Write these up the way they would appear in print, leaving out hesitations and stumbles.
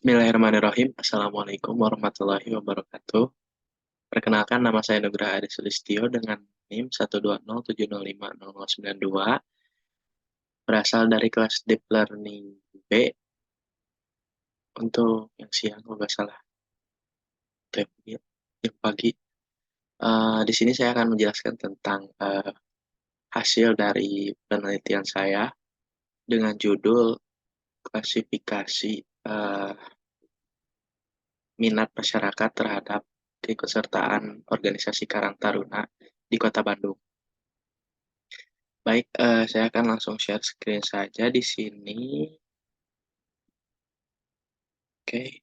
Bismillahirrahmanirrahim. Assalamualaikum warahmatullahi wabarakatuh. Perkenalkan, nama saya Nugraha Adi Sulistyo dengan NIM 120705092, berasal dari kelas Deep Learning B untuk yang siang, kalau nggak salah, yang pagi. Di sini saya akan menjelaskan tentang hasil dari penelitian saya dengan judul klasifikasi eh, minat masyarakat terhadap keikutsertaan organisasi Karang Taruna di Kota Bandung. Baik, saya akan langsung share screen saja di sini. Oke,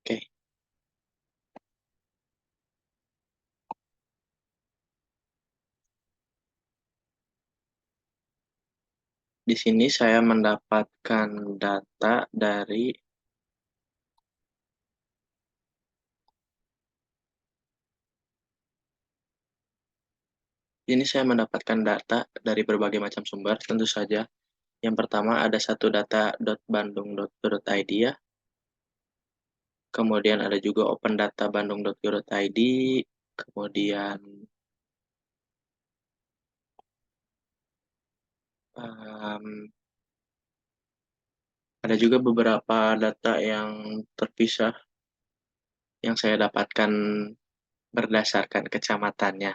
oke. Di sini saya mendapatkan data dari dari berbagai macam sumber, tentu saja. Yang pertama ada satu data.bandung.go.id ya. Kemudian ada juga open data bandung.go.id. Kemudian em, ada juga beberapa data yang terpisah yang saya dapatkan berdasarkan kecamatannya.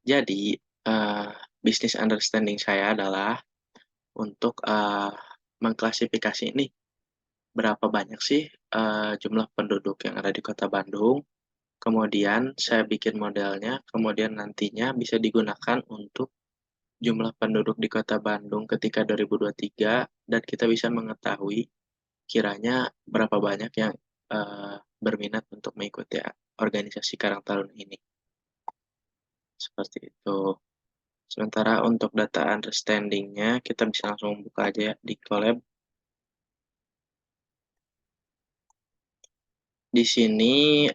Jadi, eh, business understanding saya adalah untuk mengklasifikasi ini berapa banyak sih jumlah penduduk yang ada di Kota Bandung. Kemudian saya bikin modelnya, kemudian nantinya bisa digunakan untuk jumlah penduduk di Kota Bandung ketika 2023 dan kita bisa mengetahui kiranya berapa banyak yang berminat untuk mengikuti organisasi Karang Taruna ini. Seperti itu. Sementara untuk data understanding-nya, kita bisa langsung buka aja ya di Colab. Di sini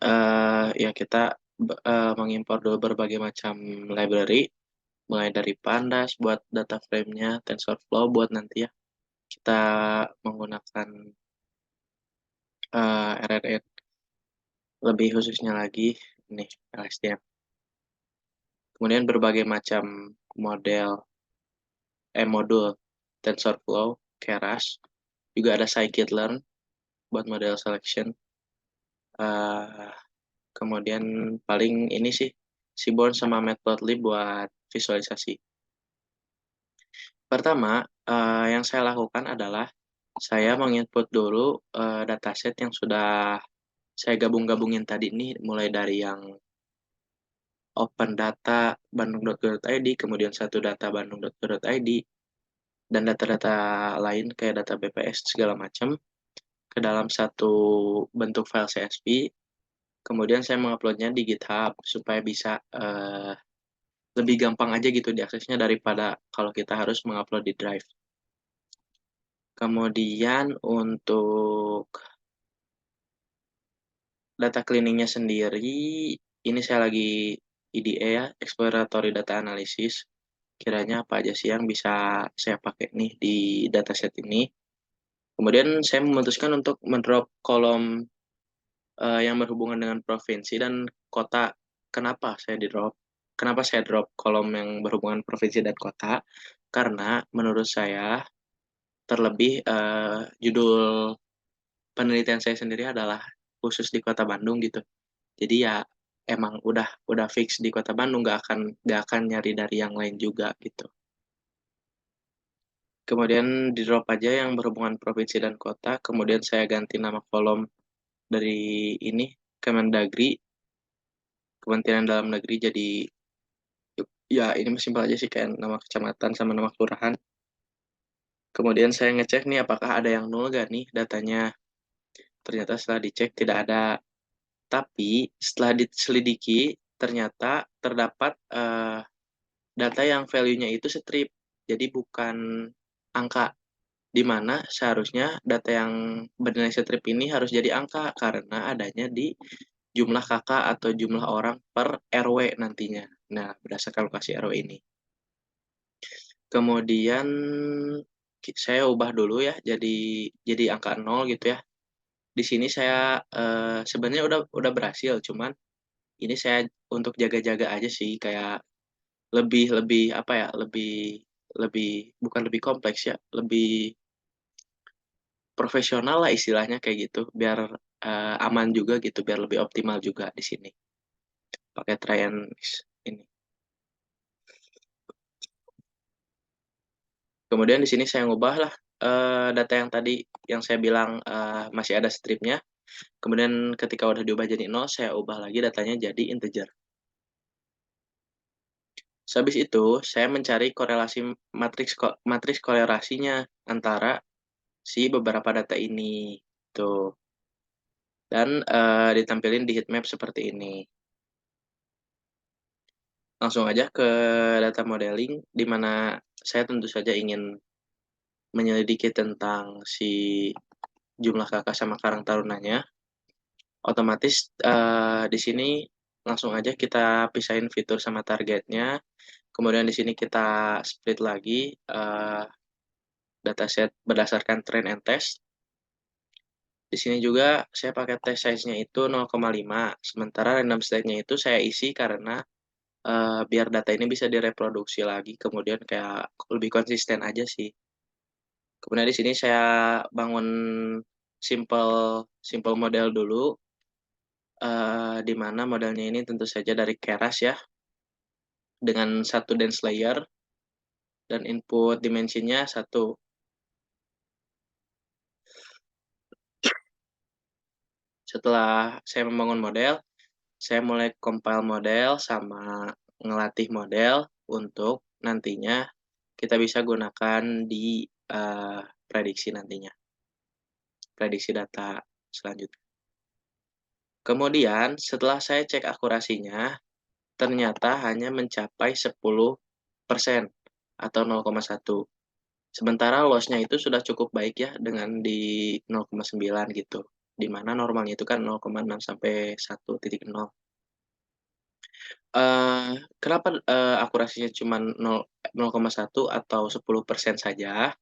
ya kita mengimpor dulu berbagai macam library, mulai dari Pandas buat data frame-nya, TensorFlow buat nanti ya kita menggunakan RNN. Lebih khususnya lagi, nih LSTM. Kemudian berbagai macam model, modul TensorFlow, Keras, juga ada scikit-learn buat model selection. eh Kemudian paling ini sih Seaborn sama Matplotlib buat visualisasi. Pertama, yang saya lakukan adalah saya menginput dulu dataset yang sudah saya gabung-gabungin tadi nih, mulai dari yang open data bandung.go.id, kemudian satu data bandung.go.id, dan data-data lain kayak data BPS segala macam ke dalam satu bentuk file CSV. Kemudian saya menguploadnya di GitHub supaya bisa lebih gampang aja gitu diaksesnya daripada kalau kita harus mengupload di Drive. Kemudian untuk data cleaningnya sendiri, ini saya lagi EDA ya, Exploratory Data Analysis. Kiranya apa aja sih yang bisa saya pakai nih di dataset ini. Kemudian saya memutuskan untuk mendrop kolom yang berhubungan dengan provinsi dan kota. Kenapa saya drop kolom yang berhubungan provinsi dan kota? Karena menurut saya terlebih judul penelitian saya sendiri adalah khusus di Kota Bandung gitu. Jadi ya emang udah fix di Kota Bandung, nggak akan nyari dari yang lain juga gitu. Kemudian di drop aja yang berhubungan provinsi dan kota. Kemudian saya ganti nama kolom dari ini Kemendagri, Kementerian Dalam Negeri, jadi ya ini masih simpel aja sih kayak nama kecamatan sama nama kelurahan. Kemudian saya ngecek nih apakah ada yang nol gak nih datanya. Ternyata setelah dicek tidak ada. Tapi setelah diselidiki ternyata terdapat data yang value-nya itu strip. Jadi bukan angka, di mana seharusnya data yang bernilai strip ini harus jadi angka karena adanya di jumlah kakak atau jumlah orang per RW nantinya. Nah, berdasarkan lokasi RW ini. Kemudian saya ubah dulu ya jadi angka 0 gitu ya. Di sini saya, sebenarnya udah berhasil, cuman ini saya untuk jaga-jaga aja sih, kayak lebih lebih apa ya, lebih lebih bukan lebih kompleks ya, lebih profesional lah istilahnya kayak gitu, biar, aman juga gitu, biar lebih optimal juga di sini, pakai try and ini. Kemudian di sini saya ngubah lah, data yang tadi yang saya bilang, masih ada stripnya, kemudian ketika udah diubah jadi 0, saya ubah lagi datanya jadi integer. Sehabis itu, saya mencari korelasi matriks kolerasinya antara si beberapa data ini, tuh. Dan, ditampilin di heat map seperti ini. Langsung aja ke data modeling, di mana saya tentu saja ingin menyelidiki tentang si jumlah kakak sama karang tarunanya. Otomatis, di sini langsung aja kita pisahin fitur sama targetnya, kemudian di sini kita split lagi, dataset berdasarkan trend and test. Di sini juga saya pakai test size-nya itu 0,5, sementara random state-nya itu saya isi karena, biar data ini bisa direproduksi lagi, kemudian kayak lebih konsisten aja sih. Kemudian di sini saya bangun simple simple model dulu, di mana modelnya ini tentu saja dari Keras ya, dengan satu dense layer dan input dimensinya 1. Setelah saya membangun model, saya mulai compile model sama ngelatih model untuk nantinya kita bisa gunakan di, prediksi nantinya, prediksi data selanjutnya. Kemudian setelah saya cek akurasinya, ternyata hanya mencapai 10% atau 0,1. Sementara loss-nya itu sudah cukup baik ya dengan di 0,9 gitu, di mana normalnya itu kan 0,6 sampai 1,0. Kenapa, akurasinya cuma 0,1 atau 10% saja?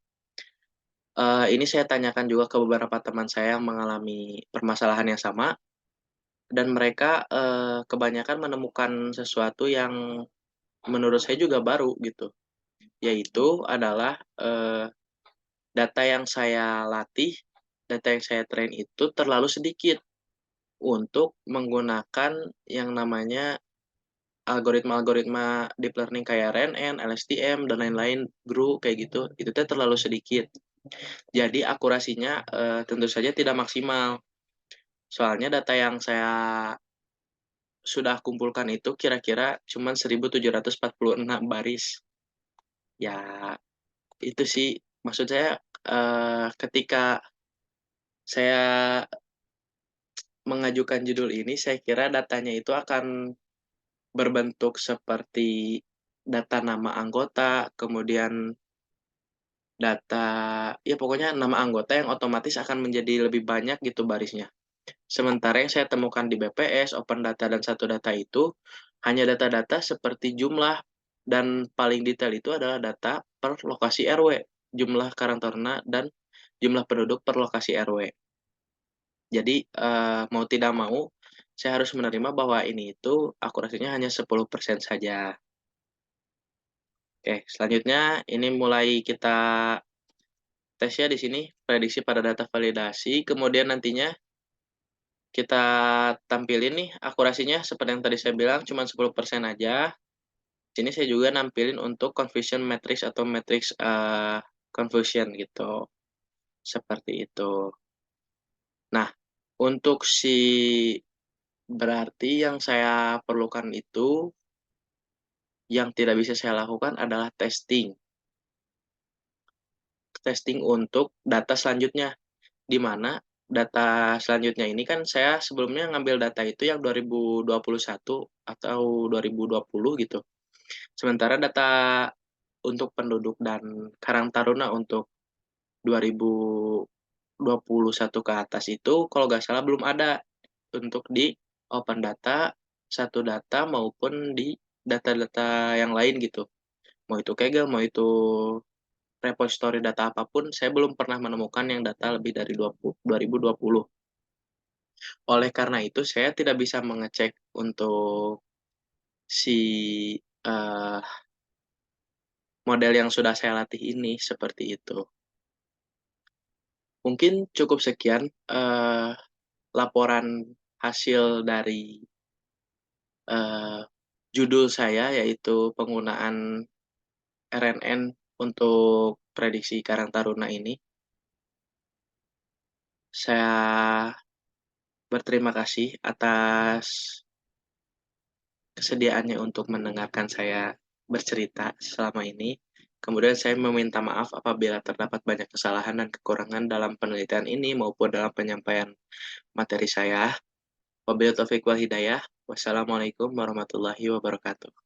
Ini saya tanyakan juga ke beberapa teman saya yang mengalami permasalahan yang sama, dan mereka, kebanyakan menemukan sesuatu yang menurut saya juga baru gitu, yaitu adalah, data yang saya latih, data yang saya train itu terlalu sedikit untuk menggunakan yang namanya algoritma-algoritma deep learning kayak RNN, LSTM, dan lain-lain, GRU, kayak gitu, itu teh terlalu sedikit. Jadi akurasinya, tentu saja tidak maksimal. Soalnya data yang saya sudah kumpulkan itu kira-kira cuman 1.746 baris. Ya, itu sih maksud saya, ketika saya mengajukan judul ini, saya kira datanya itu akan berbentuk seperti data nama anggota, kemudian data ya pokoknya nama anggota yang otomatis akan menjadi lebih banyak gitu barisnya. Sementara yang saya temukan di BPS, Open Data, dan Satu Data itu hanya data-data seperti jumlah, dan paling detail itu adalah data per lokasi RW, jumlah karang taruna dan jumlah penduduk per lokasi RW. Jadi, mau tidak mau, saya harus menerima bahwa ini itu akurasinya hanya 10% saja. Oke, selanjutnya ini mulai kita tes ya di sini, prediksi pada data validasi, kemudian nantinya kita tampilin nih akurasinya seperti yang tadi saya bilang cuma 10% aja. Sini saya juga nampilin untuk confusion matrix atau matrix, confusion gitu, seperti itu. Nah, untuk si berarti yang saya perlukan itu, yang tidak bisa saya lakukan adalah testing. Testing untuk data selanjutnya, di mana data selanjutnya ini kan saya sebelumnya ngambil data itu yang 2021 atau 2020 gitu. Sementara data untuk penduduk dan karang taruna untuk 2021 ke atas itu kalau nggak salah belum ada untuk di Open Data, Satu Data, maupun di data-data yang lain gitu. mau itu Kaggle, mau itu repository data apapun, saya belum pernah menemukan yang data lebih dari 2020. Oleh karena itu, saya tidak bisa mengecek untuk si, eee, model yang sudah saya latih ini, seperti itu. Mungkin cukup sekian, laporan hasil dari, eee, judul saya, yaitu penggunaan RNN untuk prediksi Karang Taruna ini. Saya berterima kasih atas kesediaannya untuk mendengarkan saya bercerita selama ini. Kemudian saya meminta maaf apabila terdapat banyak kesalahan dan kekurangan dalam penelitian ini maupun dalam penyampaian materi saya. Wabillahi taufiq wal hidayah. Wassalamualaikum warahmatullahi wabarakatuh.